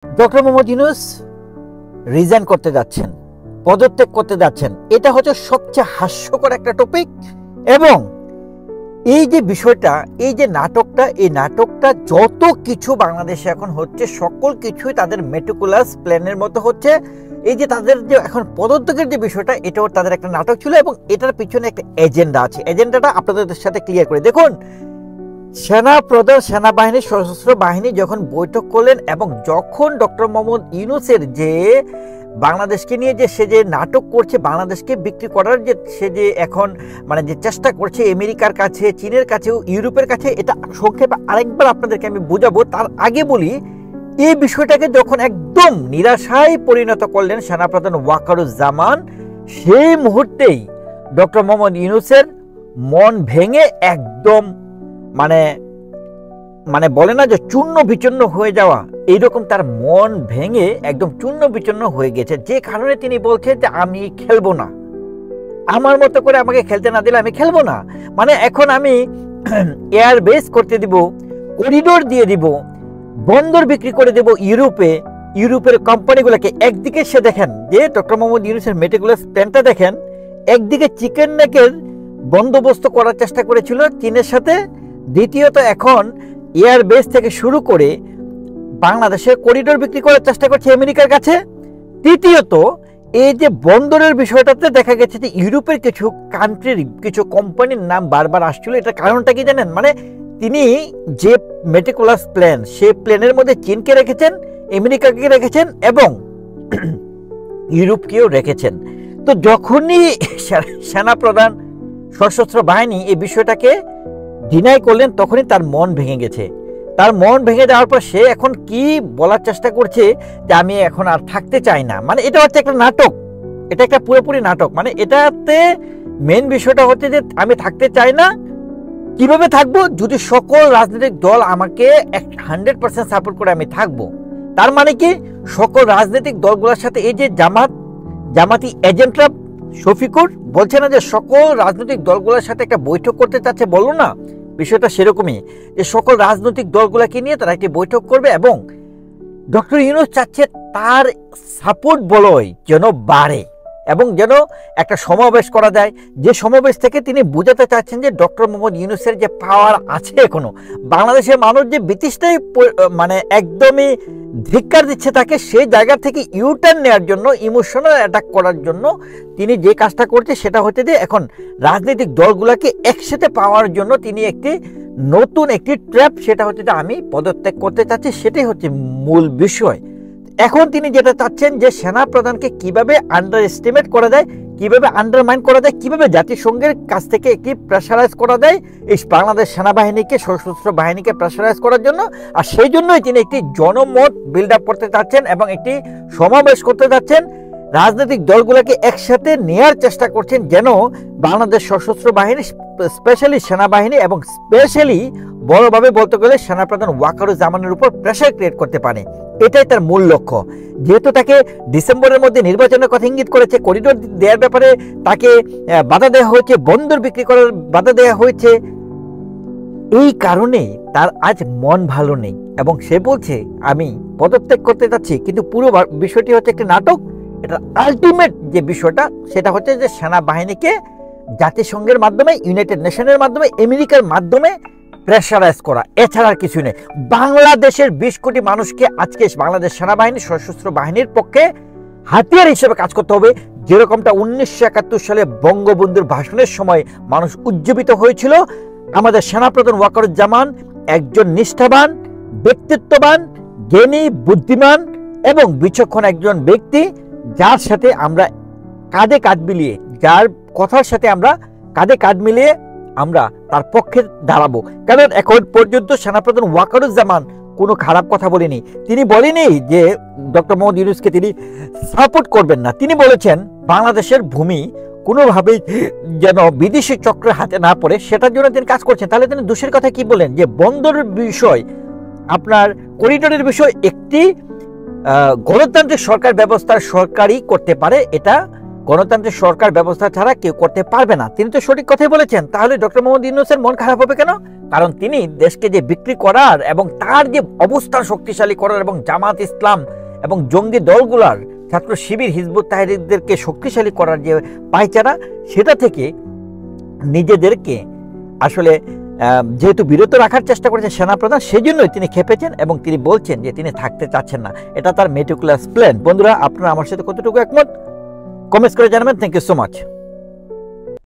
Doctor Mohammad Yunus resign করতে যাচ্ছেন, পদত্যাগ করতে যাচ্ছেন। এটা হচ্ছে সবচেয়ে হাস্যকর একটা টপিক। এবং এই যে বিষয়টা, এই যে নাটকটা, এই নাটকটা যত কিছু বাংলাদেশে এখন হচ্ছে সকল কিছুই তাদের মেটিকুলাস প্ল্যানের মতো হচ্ছে। এই যে তাদের যে এখন পদত্যাগের যে বিষয়টা, এটাও তাদের একটা নাটক ছিল এবং এটার পিছনে একটা এজেন্ডা আছে। এজেন্ডাটা আপনাদের সাথে ক্লিয়ার করে দেখুন। সেনাপ্রধান, সেনাবাহিনী, সশস্ত্র বাহিনী যখন বৈঠক করলেন এবং যখন ডক্টর মোহাম্মদ ইউনূসের যে বাংলাদেশকে নিয়ে যে সে যে নাটক করছে, বাংলাদেশকে বিক্রি করার যে সে যে এখন মানে যে চেষ্টা করছে আমেরিকার কাছে, চীনের কাছে, ইউরোপের কাছে, এটা সংক্ষেপে আরেকবার আপনাদেরকে আমি বোঝাবো। তার আগে বলি, এই বিষয়টাকে যখন একদম নিরাশায় পরিণত করলেন সেনাপ্রধান ওয়াকারুজ্জামান, সেই মুহূর্তেই ডক্টর মোহাম্মদ ইউনূসের মন ভেঙে একদম মানে বলে না যে চূর্ণ বিচূর্ণ হয়ে যাওয়া, এইরকম তার মন ভেঙে একদম চূর্ণ বিচূর্ণ হয়ে গেছে। যে কারণে তিনি বলছেন যে আমি খেলবো না, আমার মতো করে আমাকে খেলতে না দিলে আমি খেলবো না। মানে এখন আমি এয়ার বেস করতে দিব, করিডোর দিয়ে দিব, বন্দর বিক্রি করে দেব ইউরোপের কোম্পানিগুলোকে। একদিকে সে দেখেন যে ডক্টর মোহাম্মদ ইউনূসের মেটিকুলাস প্ল্যানটা দেখেন, একদিকে চিকেন নেকের বন্দোবস্ত করার চেষ্টা করেছিল চীনের সাথে, দ্বিতীয়ত এখন এয়ার বেস থেকে শুরু করে বাংলাদেশে করিডোর বিক্রি করার চেষ্টা করছে আমেরিকার কাছে, তৃতীয়ত এই যে বন্দরের বিষয়টাতে দেখা গেছে যে ইউরোপের কিছু কান্ট্রির কিছু কোম্পানির নাম বারবার আসছিল। এটার কারণটা কি জানেন? মানে তিনি যে মেটিকুলাস প্ল্যান, সেই প্ল্যানের মধ্যে চীনকে রেখেছেন, আমেরিকাকে রেখেছেন এবং ইউরোপকেও রেখেছেন। তো যখনই সেনাপ্রধান, সশস্ত্র বাহিনী এই বিষয়টাকে ডিনাই করলেন, তখনই তার মন ভেঙে গেছে। তার মন ভেঙে যাওয়ার পর সে এখন কি বলার চেষ্টা করছে যে আমি এখন আর থাকতে চাই না। মানে এটা হচ্ছে একটা নাটক, এটা একটা পুরোপুরি নাটক। মানে এটাতে মেন বিষয়টা হচ্ছে যে আমি থাকতে চাই না। কিভাবে থাকবো? যদি সকল রাজনৈতিক দল আমাকে 100% সাপোর্ট করে আমি থাকবো। তার মানে কি সকল রাজনৈতিক দলগুলোর সাথে এই যে জামাতি এজেন্টরা, শফিকুর বলছে না যে সকল রাজনৈতিক দলগুলোর সাথে একটা বৈঠক করতে চাচ্ছে, বললো না? বিষয়টা সেরকমই, যে সকল রাজনৈতিক দলগুলোকে নিয়ে তারা একটি বৈঠক করবে এবং ডক্টর ইউনূস চাচ্ছে তার সাপোর্ট বলয় যেন বাড়ে এবং যেন একটা সমাবেশ করা যায়। যে সমাবেশ থেকে তিনি বোঝাতে চাচ্ছেন যে ডক্টর মোহাম্মদ ইউনূসের যে পাওয়ার আছে, এখনো বাংলাদেশের মানুষ যে ব্রিটিশটাই মানে একদমই ধিক্কার দিচ্ছে তাকে, সেই জায়গা থেকে ইউটার্ন নেওয়ার জন্য, ইমোশনাল অ্যাটাক করার জন্য তিনি যে কাজটা করছে সেটা হচ্ছে যে এখন রাজনৈতিক দলগুলোকে একসাথে পাওয়ার জন্য তিনি একটি নতুন একটি ট্র্যাপ, সেটা হচ্ছে যে আমি পদত্যাগ করতে চাচ্ছি। সেটাই হচ্ছে মূল বিষয়। এখন তিনি যেটা চাচ্ছেন যে সেনাপ্রধানকে কিভাবে আন্ডার এস্টিমেট করা যায়, কিভাবে আন্ডারমাইন করা যায়, কিভাবে জাতিসংঘের কাছ থেকে একটি প্রেশারাইজ করা যায় এই বাংলাদেশ সেনাবাহিনীকে, সশস্ত্র বাহিনীকে প্রেশারাইজ করার জন্য। আর সেই জন্যই তিনি একটি জনমত বিল্ড আপ করতে চাচ্ছেন এবং একটি সমাবেশ করতে যাচ্ছেন। রাজনৈতিক দলগুলোকে একসাথে নেওয়ার চেষ্টা করছেন যেন বাংলাদেশ সশস্ত্র বাহিনী, স্পেশালি সেনাবাহিনী এবং স্পেশালি বড়ভাবে বলতে গেলে সেনাপ্রধান ওয়াকারুজ্জামানের উপর প্রেশার ক্রিয়েট করতে পারে। এটাই তার মূল লক্ষ্য। যেহেতু তাকে ডিসেম্বরের মধ্যে নির্বাচনের কথা ইঙ্গিত করেছে, করিডোর দেওয়ার ব্যাপারে তাকে বাধা দেওয়া হয়েছে, বন্দর বিক্রি করার বাধা দেওয়া হয়েছে, এই কারণে তার আজ মন ভালো নেই এবং সে বলছে আমি পদত্যাগ করতে যাচ্ছি। কিন্তু পুরো বিষয়টি হচ্ছে একটি নাটক। এটা আলটিমেট যে বিষয়টা সেটা হচ্ছে যে সেনাবাহিনীকে জাতিসংঘের মাধ্যমে, ইউনাইটেড নেশনের মাধ্যমে, আমেরিকার মাধ্যমে প্রেশারাইজ করা, এছাড়া আর কিছু নেই। বাংলাদেশের 20 কোটি মানুষকে আজকে বাংলাদেশ সেনাবাহিনী, সশস্ত্র বাহিনীর পক্ষে হাতিয়ার হিসেবে কাজ করতে হবে। যেরকমটা 1971 সালে বঙ্গবন্ধুর ভাষণের সময় মানুষ উজ্জীবিত হয়েছিল, আমাদের সেনাপ্রধান ওয়াকারুজ্জামান একজন নিষ্ঠাবান, ব্যক্তিত্ববান, জ্ঞানী, বুদ্ধিমান এবং বিচক্ষণ একজন ব্যক্তি, যার সাথে আমরা কাঁধে কাঁধ মিলিয়ে, যার কথার সাথে আমরা কাঁধে কাঁধ মিলিয়ে আমরা তার পক্ষে দাঁড়াবো। কারণ এখন পর্যন্ত সেনাপ্রধান ওয়াকারুজ্জামান কোনো খারাপ কথা বলেনি। তিনি বলেনি যে ডক্টর মোহাম্মদ ইউনূসকে তিনি সাপোর্ট করবেন না। তিনি বলেছেন বাংলাদেশের ভূমি কোনোভাবেই যেন বিদেশি চক্রের হাতে না পড়ে, সেটার জন্য তিনি কাজ করছেন। তাহলে তিনি দোষের কথা কি বলেন? যে বন্দরের বিষয়, আপনার করিডোরের বিষয় একটি গণতান্ত্রিক সরকার ব্যবস্থার সরকারই করতে পারে, এটা গণতান্ত্রিক সরকার ব্যবস্থা ছাড়া কেউ করতে পারবে না। তিনি তো সঠিক কথাই বলেছেন। তাহলে ডক্টর মোহাম্মদ ইউনূসের মন খারাপ হবে কেন? কারণ তিনি দেশকে যে বিক্রি করার এবং তার যে অবস্থান শক্তিশালী করার এবং জামাত ইসলাম এবং জঙ্গি দলগুলার ছাত্র শিবির হিজবুত তাহরিরদেরকে শক্তিশালী করার যে পায়চারা, সেটা থেকে নিজেদেরকে আসলে যেহেতু বিরত রাখার চেষ্টা করেছেন সেনাপ্রধান, সেজন্যই তিনি খেপেছেন এবং তিনি বলছেন যে তিনি থাকতে চাচ্ছেন না। এটা তার মেটিকুলাস প্ল্যান। বন্ধুরা, আপনারা আমার সাথে কতটুকু একমত কমেন্টস করে জানাবেন। Thank you so much.